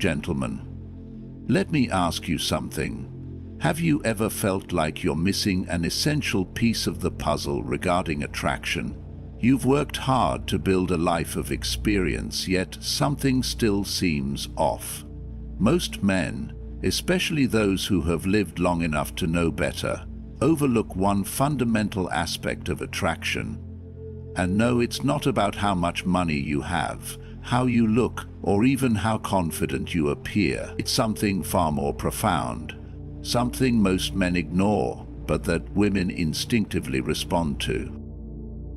Gentlemen, let me ask you something. Have you ever felt like you're missing an essential piece of the puzzle regarding attraction? You've worked hard to build a life of experience, yet something still seems off. Most men, especially those who have lived long enough to know better, overlook one fundamental aspect of attraction. And no, it's not about how much money you have, how you look, or even how confident you appear. It's something far more profound, something most men ignore, but that women instinctively respond to.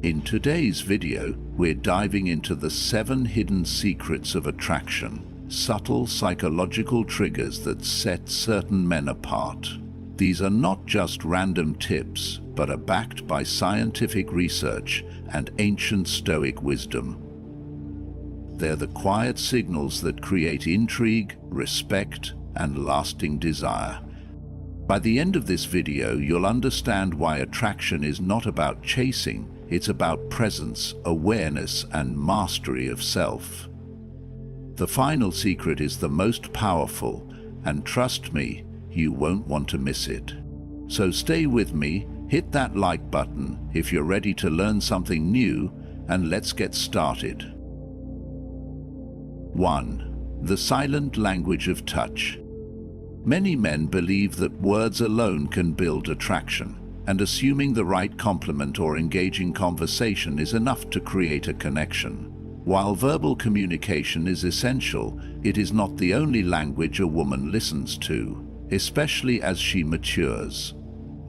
In today's video, we're diving into the 7 hidden secrets of attraction, subtle psychological triggers that set certain men apart. These are not just random tips, but are backed by scientific research and ancient Stoic wisdom. They're the quiet signals that create intrigue, respect, and lasting desire. By the end of this video, you'll understand why attraction is not about chasing, it's about presence, awareness, and mastery of self. The final secret is the most powerful, and trust me, you won't want to miss it. So stay with me, hit that like button if you're ready to learn something new, and let's get started. 1. The silent language of touch. Many men believe that words alone can build attraction, and assuming the right compliment or engaging conversation is enough to create a connection. While verbal communication is essential, it is not the only language a woman listens to, especially as she matures.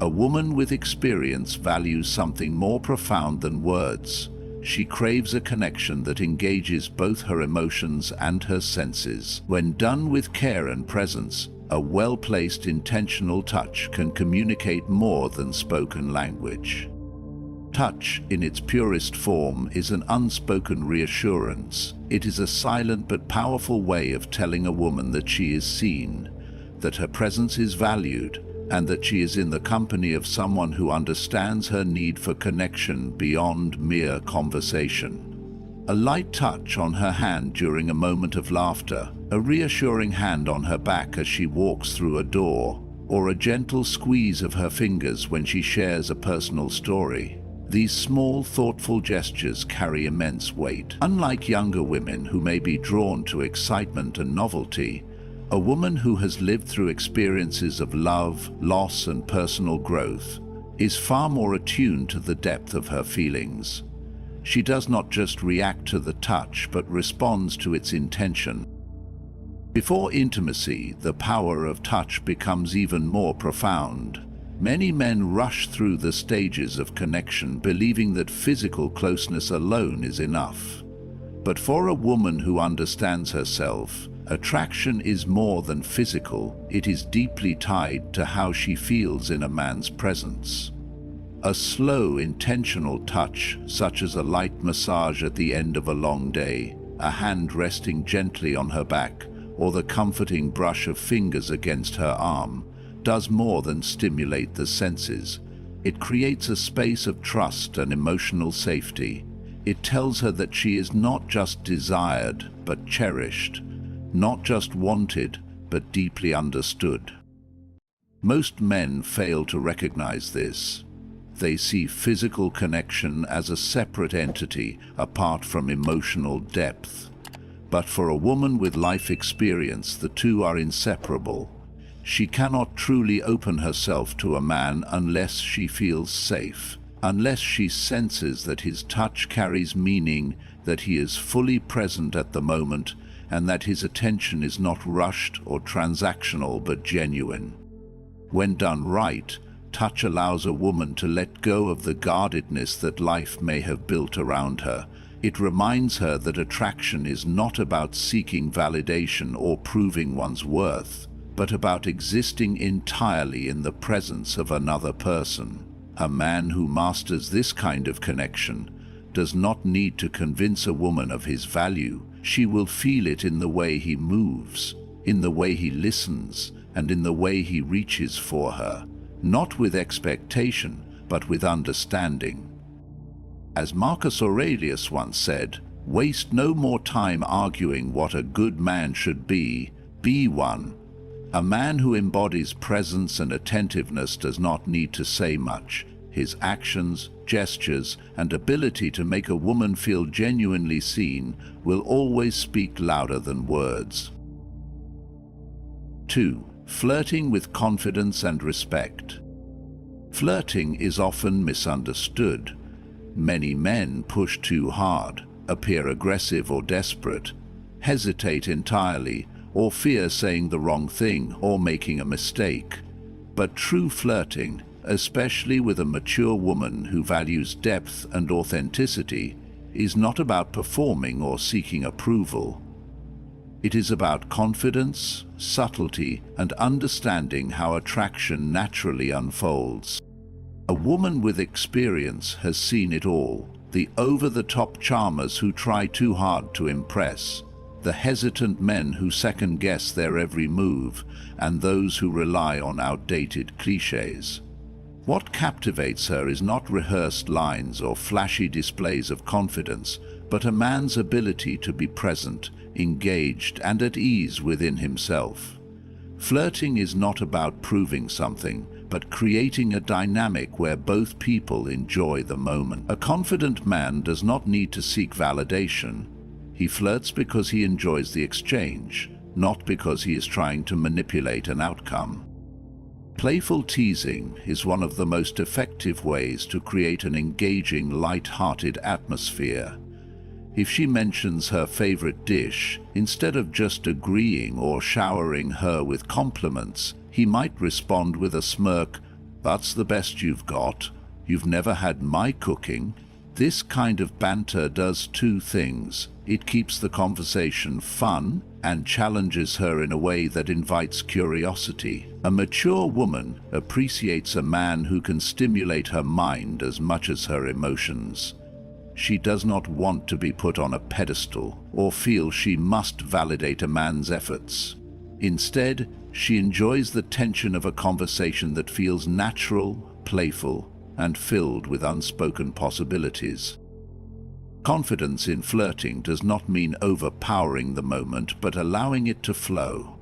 A woman with experience values something more profound than words. She craves a connection that engages both her emotions and her senses. When done with care and presence, a well-placed intentional touch can communicate more than spoken language. Touch, in its purest form, is an unspoken reassurance. It is a silent but powerful way of telling a woman that she is seen, that her presence is valued, and that she is in the company of someone who understands her need for connection beyond mere conversation. A light touch on her hand during a moment of laughter, a reassuring hand on her back as she walks through a door, or a gentle squeeze of her fingers when she shares a personal story. These small, thoughtful gestures carry immense weight. Unlike younger women who may be drawn to excitement and novelty, a woman who has lived through experiences of love, loss, and personal growth is far more attuned to the depth of her feelings. She does not just react to the touch, but responds to its intention. Before intimacy, the power of touch becomes even more profound. Many men rush through the stages of connection believing that physical closeness alone is enough. But for a woman who understands herself, attraction is more than physical. It is deeply tied to how she feels in a man's presence. A slow, intentional touch, such as a light massage at the end of a long day, a hand resting gently on her back, or the comforting brush of fingers against her arm, does more than stimulate the senses. It creates a space of trust and emotional safety. It tells her that she is not just desired, but cherished, not just wanted, but deeply understood. Most men fail to recognize this. They see physical connection as a separate entity, apart from emotional depth. But for a woman with life experience, the two are inseparable. She cannot truly open herself to a man unless she feels safe, unless she senses that his touch carries meaning, that he is fully present at the moment, and that his attention is not rushed or transactional but genuine. When done right, touch allows a woman to let go of the guardedness that life may have built around her. It reminds her that attraction is not about seeking validation or proving one's worth, but about existing entirely in the presence of another person. A man who masters this kind of connection does not need to convince a woman of his value. She will feel it in the way he moves, in the way he listens, and in the way he reaches for her, not with expectation, but with understanding. As Marcus Aurelius once said, "Waste no more time arguing what a good man should be, B1. A man who embodies presence and attentiveness does not need to say much. His actions, gestures, and ability to make a woman feel genuinely seen will always speak louder than words. 2. Flirting with confidence and respect. Flirting is often misunderstood. Many men push too hard, appear aggressive or desperate, hesitate entirely, or fear saying the wrong thing or making a mistake. But true flirting, especially with a mature woman who values depth and authenticity, is not about performing or seeking approval. It is about confidence, subtlety, and understanding how attraction naturally unfolds. A woman with experience has seen it all: the over-the-top charmers who try too hard to impress, the hesitant men who second-guess their every move, and those who rely on outdated clichés. What captivates her is not rehearsed lines or flashy displays of confidence, but a man's ability to be present, engaged, and at ease within himself. Flirting is not about proving something, but creating a dynamic where both people enjoy the moment. A confident man does not need to seek validation. He flirts because he enjoys the exchange, not because he is trying to manipulate an outcome. Playful teasing is one of the most effective ways to create an engaging, light-hearted atmosphere. If she mentions her favorite dish, instead of just agreeing or showering her with compliments, he might respond with a smirk, "That's the best you've got. You've never had my cooking." This kind of banter does two things. It keeps the conversation fun and challenges her in a way that invites curiosity. A mature woman appreciates a man who can stimulate her mind as much as her emotions. She does not want to be put on a pedestal or feel she must validate a man's efforts. Instead, she enjoys the tension of a conversation that feels natural, playful, and filled with unspoken possibilities. Confidence in flirting does not mean overpowering the moment, but allowing it to flow.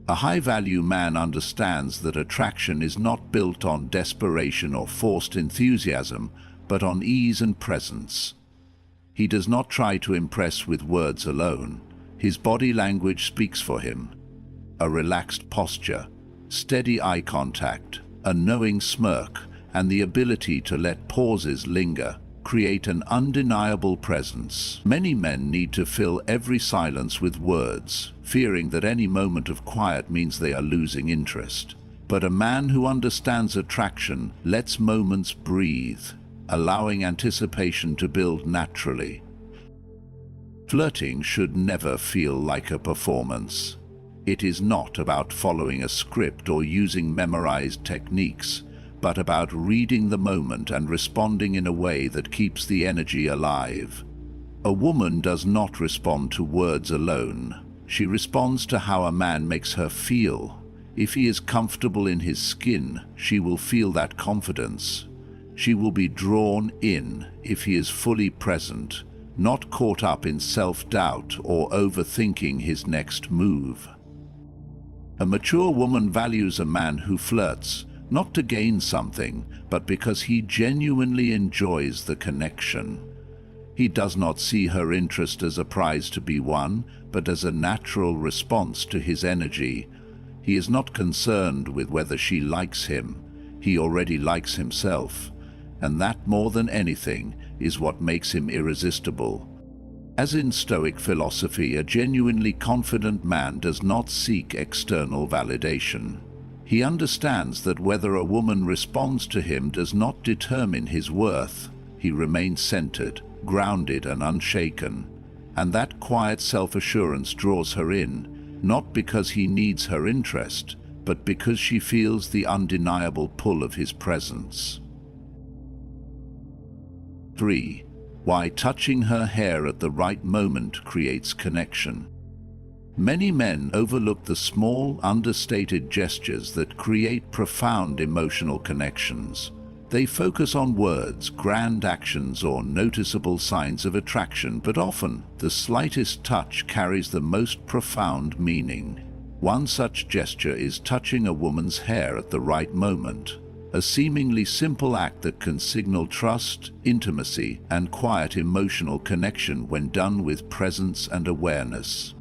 A high-value man understands that attraction is not built on desperation or forced enthusiasm, but on ease and presence. He does not try to impress with words alone. His body language speaks for him. A relaxed posture, steady eye contact, a knowing smirk, and the ability to let pauses linger create an undeniable presence. Many men need to fill every silence with words, fearing that any moment of quiet means they are losing interest. But a man who understands attraction lets moments breathe, allowing anticipation to build naturally. Flirting should never feel like a performance. It is not about following a script or using memorized techniques, but about reading the moment and responding in a way that keeps the energy alive. A woman does not respond to words alone. She responds to how a man makes her feel. If he is comfortable in his skin, she will feel that confidence. She will be drawn in if he is fully present, not caught up in self-doubt or overthinking his next move. A mature woman values a man who flirts, not to gain something, but because he genuinely enjoys the connection. He does not see her interest as a prize to be won, but as a natural response to his energy. He is not concerned with whether she likes him. He already likes himself, and that, more than anything, is what makes him irresistible. As in Stoic philosophy, a genuinely confident man does not seek external validation. He understands that whether a woman responds to him does not determine his worth. He remains centered, grounded, and unshaken. And that quiet self-assurance draws her in, not because he needs her interest, but because she feels the undeniable pull of his presence. 3. Why touching her hair at the right moment creates connection. Many men overlook the small, understated gestures that create profound emotional connections. They focus on words, grand actions, or noticeable signs of attraction, but often the slightest touch carries the most profound meaning. One such gesture is touching a woman's hair at the right moment, a seemingly simple act that can signal trust, intimacy, and quiet emotional connection when done with presence and awareness.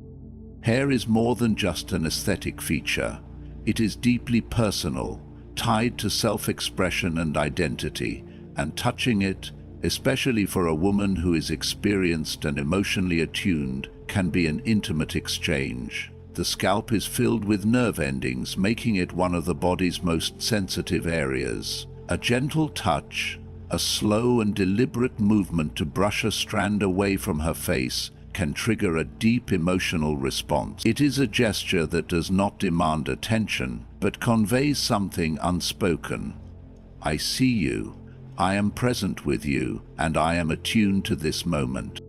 Hair is more than just an aesthetic feature. It is deeply personal, tied to self-expression and identity, and touching it, especially for a woman who is experienced and emotionally attuned, can be an intimate exchange. The scalp is filled with nerve endings, making it one of the body's most sensitive areas. A gentle touch, a slow and deliberate movement to brush a strand away from her face, can trigger a deep emotional response. It is a gesture that does not demand attention, but conveys something unspoken. I see you, I am present with you, and I am attuned to this moment.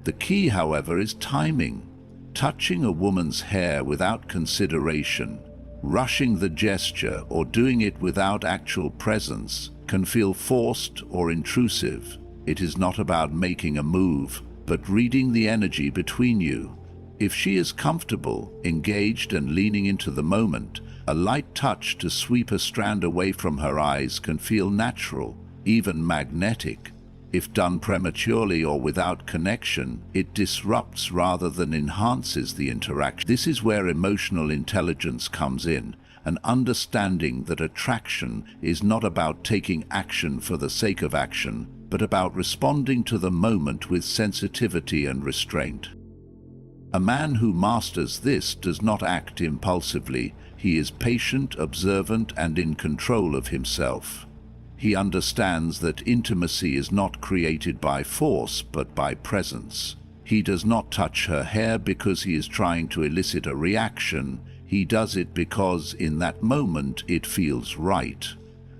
The key, however, is timing. Touching a woman's hair without consideration, rushing the gesture, or doing it without actual presence can feel forced or intrusive. It is not about making a move, but reading the energy between you. If she is comfortable, engaged, and leaning into the moment, a light touch to sweep a strand away from her eyes can feel natural, even magnetic. If done prematurely or without connection, it disrupts rather than enhances the interaction. This is where emotional intelligence comes in, an understanding that attraction is not about taking action for the sake of action, but about responding to the moment with sensitivity and restraint. A man who masters this does not act impulsively. He is patient, observant, and in control of himself. He understands that intimacy is not created by force, but by presence. He does not touch her hair because he is trying to elicit a reaction. He does it because, in that moment, it feels right.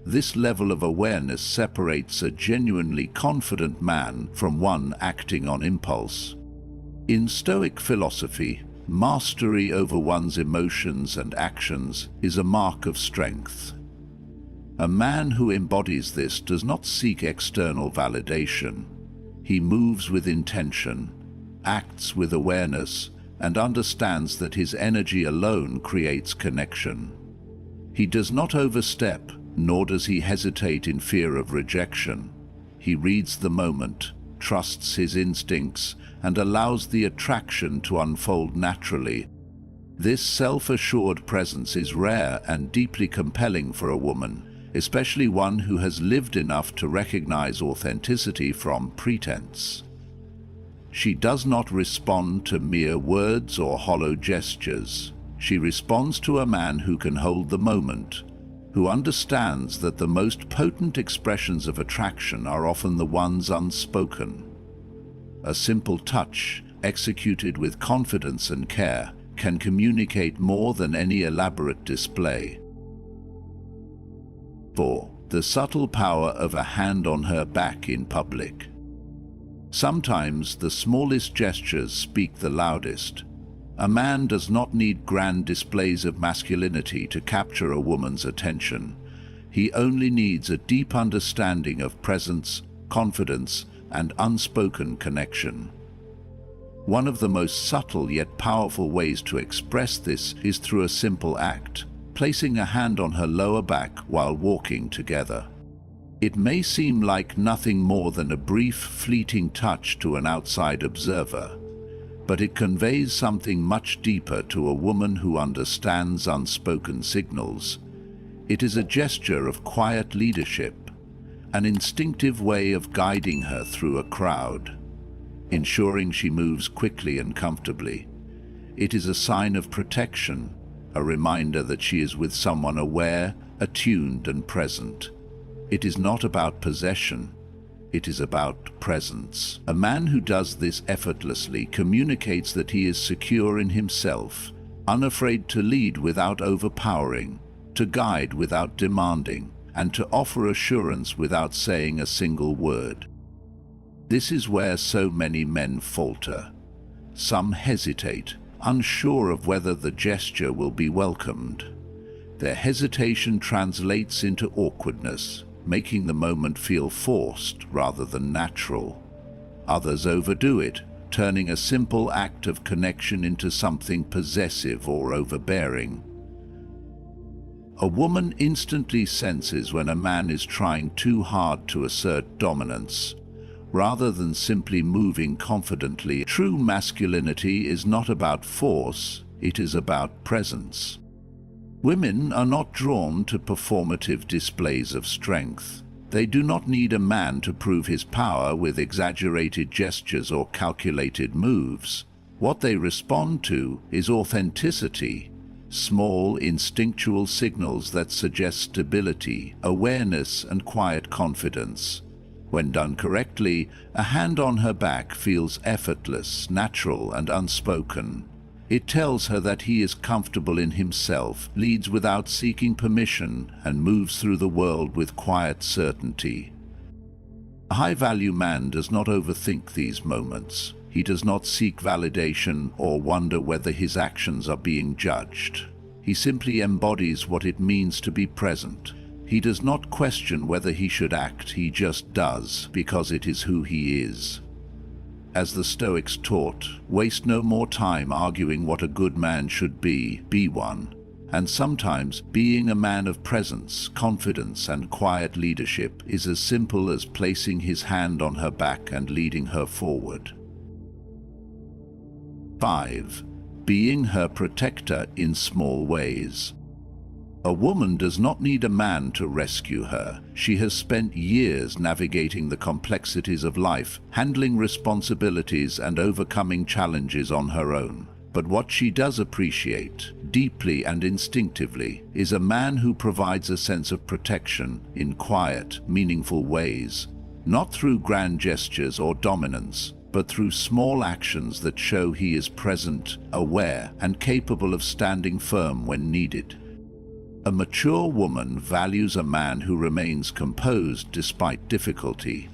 This level of awareness separates a genuinely confident man from one acting on impulse. In Stoic philosophy, mastery over one's emotions and actions is a mark of strength. A man who embodies this does not seek external validation. He moves with intention, acts with awareness, and understands that his energy alone creates connection. He does not overstep, nor does he hesitate in fear of rejection. He reads the moment, trusts his instincts, and allows the attraction to unfold naturally. This self-assured presence is rare and deeply compelling for a woman, especially one who has lived enough to recognize authenticity from pretense. She does not respond to mere words or hollow gestures. She responds to a man who can hold the moment, who understands that the most potent expressions of attraction are often the ones unspoken. A simple touch, executed with confidence and care, can communicate more than any elaborate display. 4. The subtle power of a hand on her back in public. Sometimes the smallest gestures speak the loudest. A man does not need grand displays of masculinity to capture a woman's attention. He only needs a deep understanding of presence, confidence, and unspoken connection. One of the most subtle yet powerful ways to express this is through a simple act: placing a hand on her lower back while walking together. It may seem like nothing more than a brief, fleeting touch to an outside observer, but it conveys something much deeper to a woman who understands unspoken signals. It is a gesture of quiet leadership, an instinctive way of guiding her through a crowd, ensuring she moves quickly and comfortably. It is a sign of protection, a reminder that she is with someone aware, attuned, and present. It is not about possession, it is about presence. A man who does this effortlessly communicates that he is secure in himself, unafraid to lead without overpowering, to guide without demanding, and to offer assurance without saying a single word. This is where so many men falter. Some hesitate, unsure of whether the gesture will be welcomed. Their hesitation translates into awkwardness, making the moment feel forced rather than natural. Others overdo it, turning a simple act of connection into something possessive or overbearing. A woman instantly senses when a man is trying too hard to assert dominance, rather than simply moving confidently. True masculinity is not about force, it is about presence. Women are not drawn to performative displays of strength. They do not need a man to prove his power with exaggerated gestures or calculated moves. What they respond to is authenticity, small instinctual signals that suggest stability, awareness, and quiet confidence. When done correctly, a hand on her back feels effortless, natural, and unspoken. It tells her that he is comfortable in himself, leads without seeking permission, and moves through the world with quiet certainty. A high-value man does not overthink these moments. He does not seek validation or wonder whether his actions are being judged. He simply embodies what it means to be present. He does not question whether he should act, he just does, because it is who he is. As the Stoics taught, waste no more time arguing what a good man should be one. And sometimes, being a man of presence, confidence, and quiet leadership is as simple as placing his hand on her back and leading her forward. 5. Being her protector in small ways. A woman does not need a man to rescue her. She has spent years navigating the complexities of life, handling responsibilities and overcoming challenges on her own. But what she does appreciate, deeply and instinctively, is a man who provides a sense of protection in quiet, meaningful ways, not through grand gestures or dominance, but through small actions that show he is present, aware, and capable of standing firm when needed. A mature woman values a man who remains composed despite difficulty.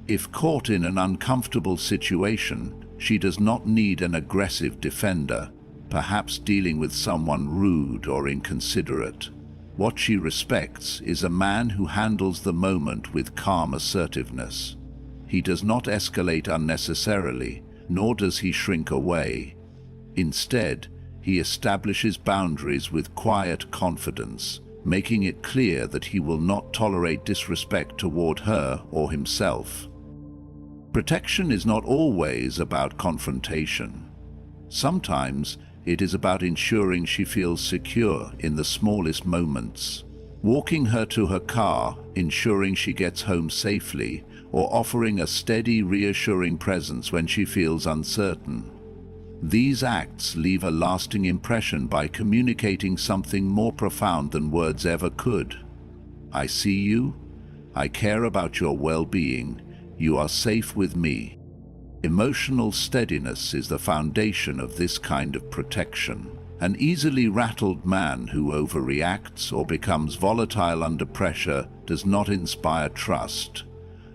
If caught in an uncomfortable situation, she does not need an aggressive defender, perhaps dealing with someone rude or inconsiderate. What she respects is a man who handles the moment with calm assertiveness. He does not escalate unnecessarily, nor does he shrink away. Instead, he establishes boundaries with quiet confidence, making it clear that he will not tolerate disrespect toward her or himself. Protection is not always about confrontation. Sometimes it is about ensuring she feels secure in the smallest moments. Walking her to her car, ensuring she gets home safely, or offering a steady, reassuring presence when she feels uncertain. These acts leave a lasting impression by communicating something more profound than words ever could. I see you. I care about your well-being. You are safe with me. Emotional steadiness is the foundation of this kind of protection. An easily rattled man who overreacts or becomes volatile under pressure does not inspire trust.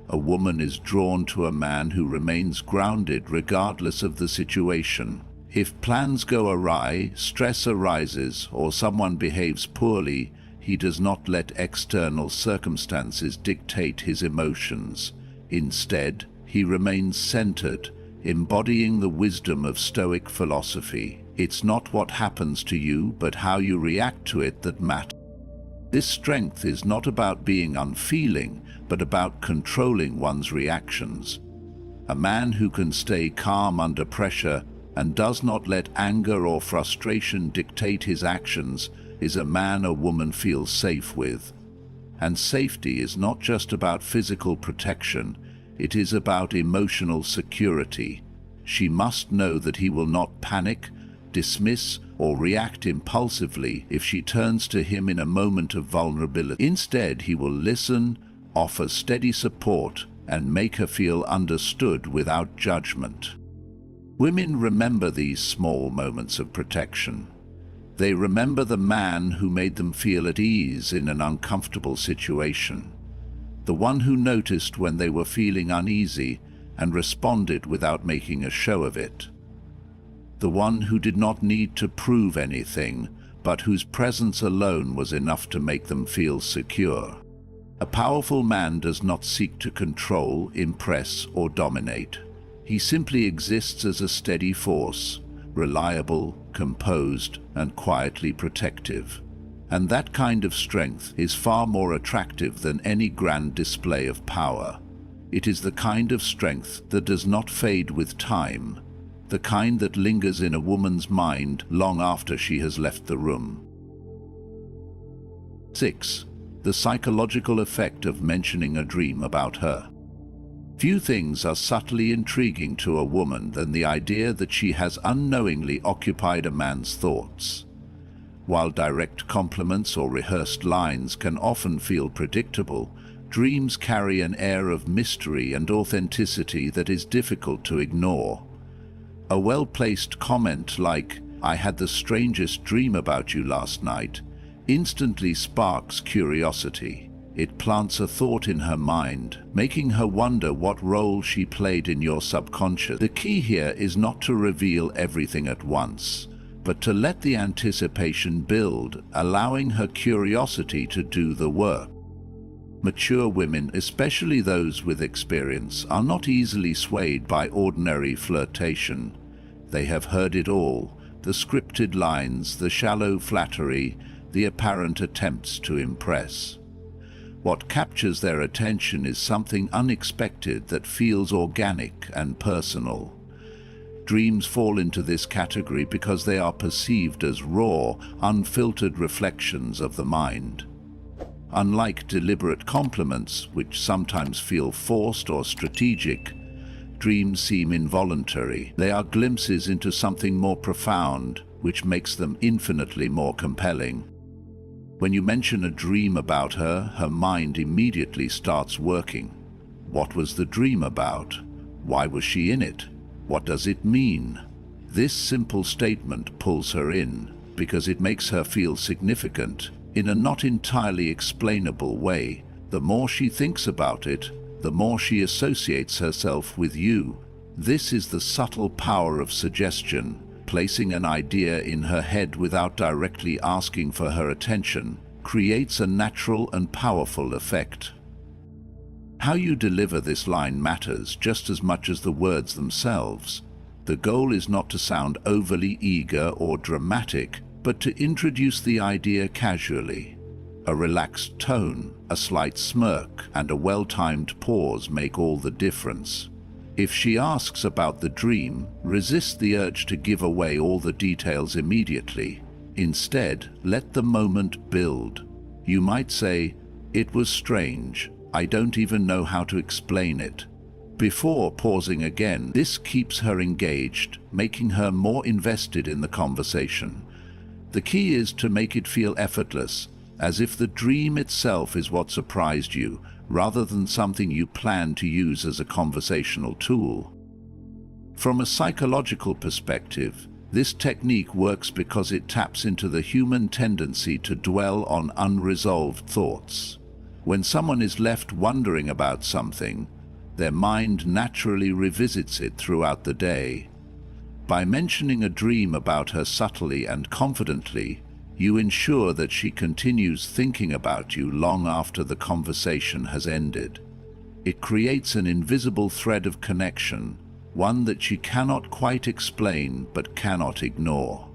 A woman is drawn to a man who remains grounded regardless of the situation. If plans go awry, stress arises, or someone behaves poorly, he does not let external circumstances dictate his emotions. Instead, he remains centered, embodying the wisdom of Stoic philosophy. It's not what happens to you, but how you react to it that matters. This strength is not about being unfeeling, but about controlling one's reactions. A man who can stay calm under pressure and does not let anger or frustration dictate his actions is a man a woman feels safe with. And safety is not just about physical protection, it is about emotional security. She must know that he will not panic, dismiss, or react impulsively if she turns to him in a moment of vulnerability. Instead, he will listen, offer steady support, and make her feel understood without judgment. Women remember these small moments of protection. They remember the man who made them feel at ease in an uncomfortable situation, the one who noticed when they were feeling uneasy and responded without making a show of it, the one who did not need to prove anything, but whose presence alone was enough to make them feel secure. A powerful man does not seek to control, impress, or dominate. He simply exists as a steady force, reliable, composed, and quietly protective. And that kind of strength is far more attractive than any grand display of power. It is the kind of strength that does not fade with time, the kind that lingers in a woman's mind long after she has left the room. 6. The psychological effect of mentioning a dream about her. Few things are subtly intriguing to a woman than the idea that she has unknowingly occupied a man's thoughts. While direct compliments or rehearsed lines can often feel predictable, dreams carry an air of mystery and authenticity that is difficult to ignore. A well-placed comment like, "I had the strangest dream about you last night," instantly sparks curiosity. It plants a thought in her mind, making her wonder what role she played in your subconscious. The key here is not to reveal everything at once, but to let the anticipation build, allowing her curiosity to do the work. Mature women, especially those with experience, are not easily swayed by ordinary flirtation. They have heard it all: the scripted lines, the shallow flattery, the apparent attempts to impress. What captures their attention is something unexpected that feels organic and personal. Dreams fall into this category because they are perceived as raw, unfiltered reflections of the mind. Unlike deliberate compliments, which sometimes feel forced or strategic, dreams seem involuntary. They are glimpses into something more profound, which makes them infinitely more compelling. When you mention a dream about her, her mind immediately starts working. What was the dream about? Why was she in it? What does it mean? This simple statement pulls her in, because it makes her feel significant in a not entirely explainable way. The more she thinks about it, the more she associates herself with you. This is the subtle power of suggestion. Placing an idea in her head without directly asking for her attention creates a natural and powerful effect. How you deliver this line matters just as much as the words themselves. The goal is not to sound overly eager or dramatic, but to introduce the idea casually. A relaxed tone, a slight smirk, and a well-timed pause make all the difference. If she asks about the dream, resist the urge to give away all the details immediately. Instead, let the moment build. You might say, "It was strange. I don't even know how to explain it," before pausing again. This keeps her engaged, making her more invested in the conversation. The key is to make it feel effortless, as if the dream itself is what surprised you, rather than something you plan to use as a conversational tool. From a psychological perspective, this technique works because it taps into the human tendency to dwell on unresolved thoughts. When someone is left wondering about something, their mind naturally revisits it throughout the day. By mentioning a dream about her subtly and confidently, you ensure that she continues thinking about you long after the conversation has ended. It creates an invisible thread of connection, one that she cannot quite explain but cannot ignore.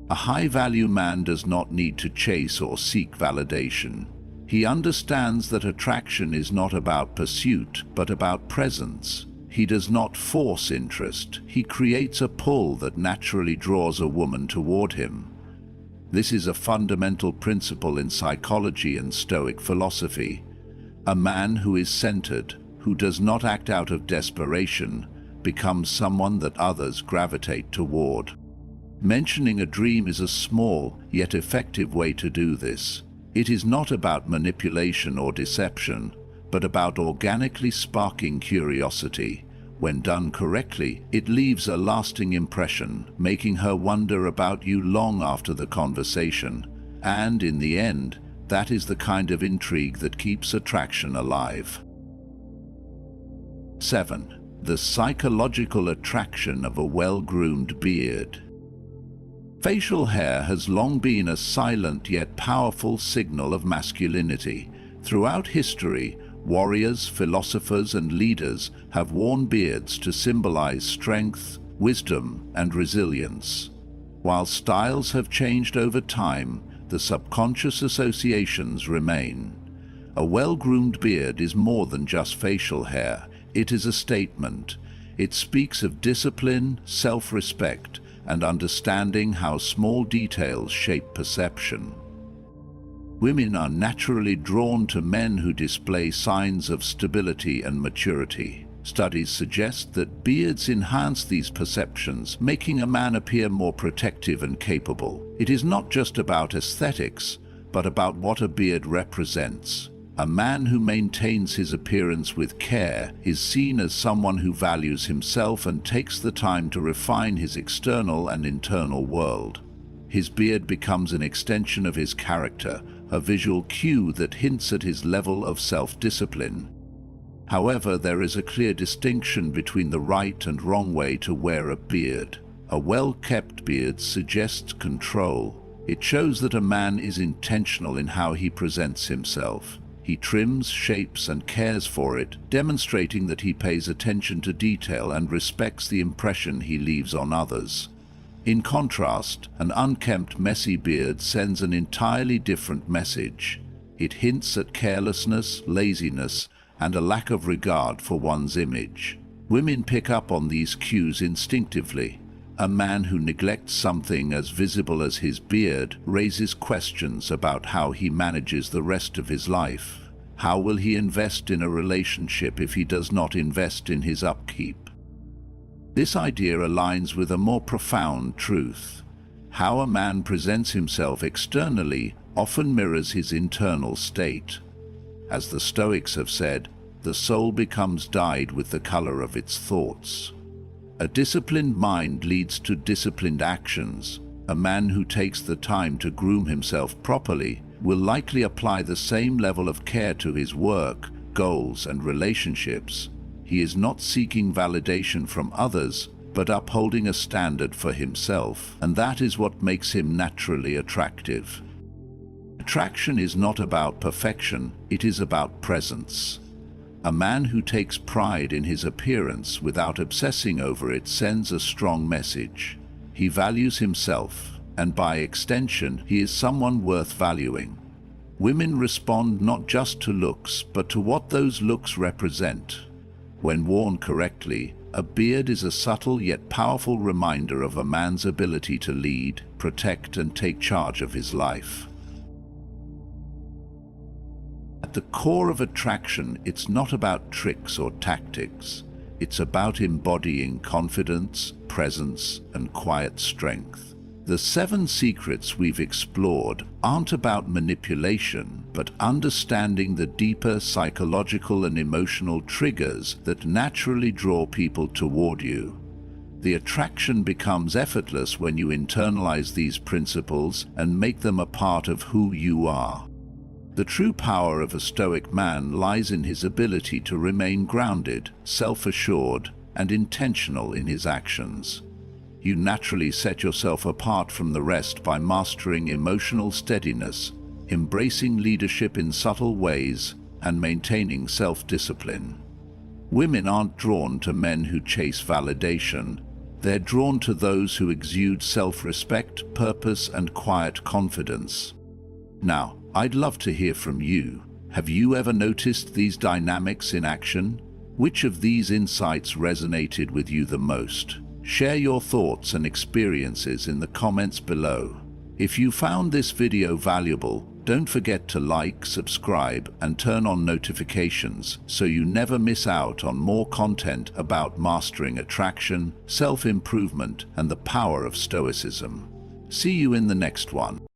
A high-value man does not need to chase or seek validation. He understands that attraction is not about pursuit, but about presence. He does not force interest. He creates a pull that naturally draws a woman toward him. This is a fundamental principle in psychology and Stoic philosophy. A man who is centered, who does not act out of desperation, becomes someone that others gravitate toward. Mentioning a dream is a small, yet effective way to do this. It is not about manipulation or deception, but about organically sparking curiosity. When done correctly, it leaves a lasting impression, making her wonder about you long after the conversation. And in the end, that is the kind of intrigue that keeps attraction alive. 7. The psychological attraction of a well-groomed beard. Facial hair has long been a silent yet powerful signal of masculinity. Throughout history, warriors, philosophers, and leaders have worn beards to symbolize strength, wisdom, and resilience. While styles have changed over time, the subconscious associations remain. A well-groomed beard is more than just facial hair. It is a statement. It speaks of discipline, self-respect, and understanding how small details shape perception. Women are naturally drawn to men who display signs of stability and maturity. Studies suggest that beards enhance these perceptions, making a man appear more protective and capable. It is not just about aesthetics, but about what a beard represents. A man who maintains his appearance with care is seen as someone who values himself and takes the time to refine his external and internal world. His beard becomes an extension of his character, a visual cue that hints at his level of self-discipline. However, there is a clear distinction between the right and wrong way to wear a beard. A well-kept beard suggests control. It shows that a man is intentional in how he presents himself. He trims, shapes, and cares for it, demonstrating that he pays attention to detail and respects the impression he leaves on others. In contrast, an unkempt, messy beard sends an entirely different message. It hints at carelessness, laziness, and a lack of regard for one's image. Women pick up on these cues instinctively. A man who neglects something as visible as his beard raises questions about how he manages the rest of his life. How will he invest in a relationship if he does not invest in his upkeep? This idea aligns with a more profound truth. How a man presents himself externally often mirrors his internal state. As the Stoics have said, the soul becomes dyed with the color of its thoughts. A disciplined mind leads to disciplined actions. A man who takes the time to groom himself properly will likely apply the same level of care to his work, goals, and relationships. He is not seeking validation from others, but upholding a standard for himself, and that is what makes him naturally attractive. Attraction is not about perfection, it is about presence. A man who takes pride in his appearance without obsessing over it sends a strong message. He values himself, and by extension, he is someone worth valuing. Women respond not just to looks, but to what those looks represent. When worn correctly, a beard is a subtle yet powerful reminder of a man's ability to lead, protect, and take charge of his life. At the core of attraction, it's not about tricks or tactics. It's about embodying confidence, presence, and quiet strength. The 7 secrets we've explored aren't about manipulation, but understanding the deeper psychological and emotional triggers that naturally draw people toward you. The attraction becomes effortless when you internalize these principles and make them a part of who you are. The true power of a Stoic man lies in his ability to remain grounded, self-assured, and intentional in his actions. You naturally set yourself apart from the rest by mastering emotional steadiness, embracing leadership in subtle ways, and maintaining self-discipline. Women aren't drawn to men who chase validation. They're drawn to those who exude self-respect, purpose, and quiet confidence. Now, I'd love to hear from you. Have you ever noticed these dynamics in action? Which of these insights resonated with you the most? Share your thoughts and experiences in the comments below. If you found this video valuable, don't forget to like, subscribe, and turn on notifications so you never miss out on more content about mastering attraction, self-improvement, and the power of Stoicism. See you in the next one.